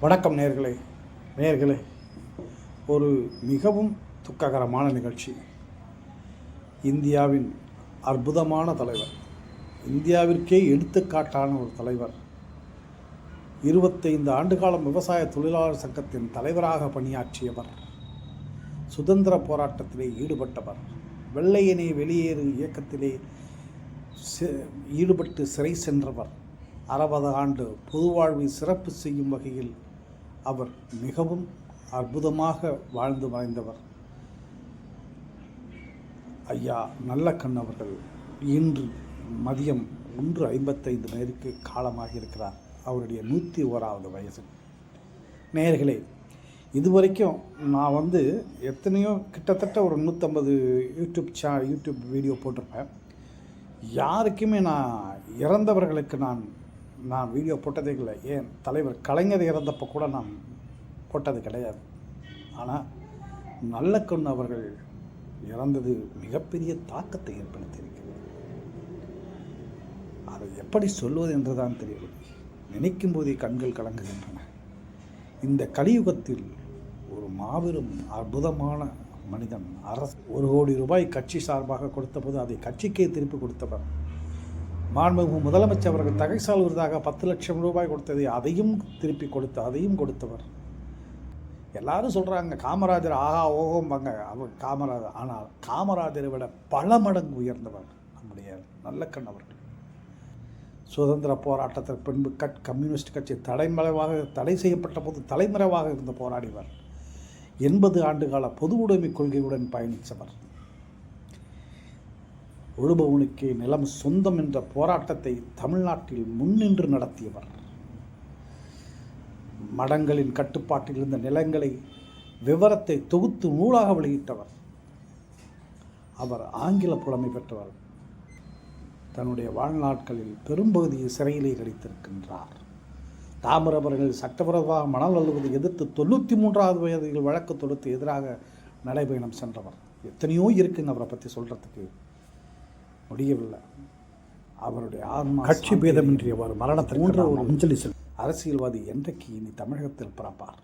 வணக்கம் நேயர்களே, ஒரு மிகவும் துக்ககரமான நிகழ்ச்சி. இந்தியாவின் அற்புதமான தலைவர், இந்தியாவிற்கே எடுத்துக்காட்டான ஒரு தலைவர், 25 ஆண்டுகாலம் விவசாய தொழிலாளர் சங்கத்தின் தலைவராக பணியாற்றியவர், சுதந்திர போராட்டத்திலே ஈடுபட்டவர், வெள்ளையனே வெளியேறு இயக்கத்திலே ஈடுபட்டு சிறை சென்றவர், 60 ஆண்டு பொதுவாழ்வை சிறப்பு செய்யும் வகையில் அவர் மிகவும் அற்புதமாக வாழ்ந்து மறைந்தவர் ஐயா நல்லக்கண் அவர்கள் இன்று மதியம் 1:55 நேருக்கு காலமாகியிருக்கிறார். அவருடைய 101வது வயசு. நேயர்களே, இதுவரைக்கும் நான் எத்தனையோ கிட்டத்தட்ட ஒரு 150 யூடியூப் வீடியோ போட்டிருப்பேன். யாருக்குமே நான் இறந்தவர்களுக்கு நான் வீடியோ போட்டதே இல்லை. ஏன் தலைவர் கலைஞர் இறந்தப்போ கூட நான் போட்டது கிடையாது. ஆனால் நல்லக்கண் அவர்கள் இறந்தது மிகப்பெரிய தாக்கத்தை ஏற்படுத்தியிருக்கிறது. அதை எப்படி சொல்வது என்றுதான் தெரியவில்லை. நினைக்கும் போதே கண்கள் கலங்குகின்றன. இந்த கலியுகத்தில் ஒரு மாபெரும் அற்புதமான மனிதன், அரசு 1 கோடி ரூபாய் கட்சி சார்பாக கொடுத்தபோது அதை கட்சிக்கே திருப்பி கொடுத்தவர். மாண்புமிகு முதலமைச்சர் அவர்கள் தகைசால் விருதாக 10 லட்சம் ரூபாய் கொடுத்ததை அதையும் திருப்பி கொடுத்தவர். எல்லாரும் சொல்கிறாங்க காமராஜர் ஆகா ஓகோம்பாங்க. அவர் காமராஜர், ஆனால் காமராஜரை விட பல மடங்கு உயர்ந்தவர் நம்முடைய நல்லக்கண் அவர்கள். சுதந்திர போராட்டத்திற்கு பின்பு கம்யூனிஸ்ட் கட்சி தடை செய்யப்பட்ட போது தலைமறைவாக இருந்த போராடிவர். 80 ஆண்டுகால பொது உடைமை கொள்கையுடன் பயணித்தவர். உழுபவனுக்கே நிலம் சொந்தம் என்ற போராட்டத்தை தமிழ்நாட்டில் முன்னின்று நடத்தியவர். மடங்களின் கட்டுப்பாட்டில் இருந்த நிலங்களை விவரத்தை தொகுத்து நூலாக வெளியிட்டவர். அவர் ஆங்கில புலமை பெற்றவர். தன்னுடைய வாழ்நாட்களில் பெரும்பகுதியை சிறையிலே கழித்திருக்கின்றார். தாமிரபரணியில் சட்டவிரோதமாக மணல் அள்ளுவதை எதிர்த்து 93வது வயதில் வழக்கு தொடுத்து எதிராக நடைபயணம் சென்றவர். எத்தனையோ இருக்குன்னு அவரை பற்றி சொல்கிறதுக்கு முடியவில்லை. அவருடைய ஆன்மா கட்சி பேதமின்றி அவர் மரணத்திற்கு ஒரு அஞ்சலி அரசியல்வாதி என்றைக்கு இனி தமிழகத்தில் பிறப்பார்?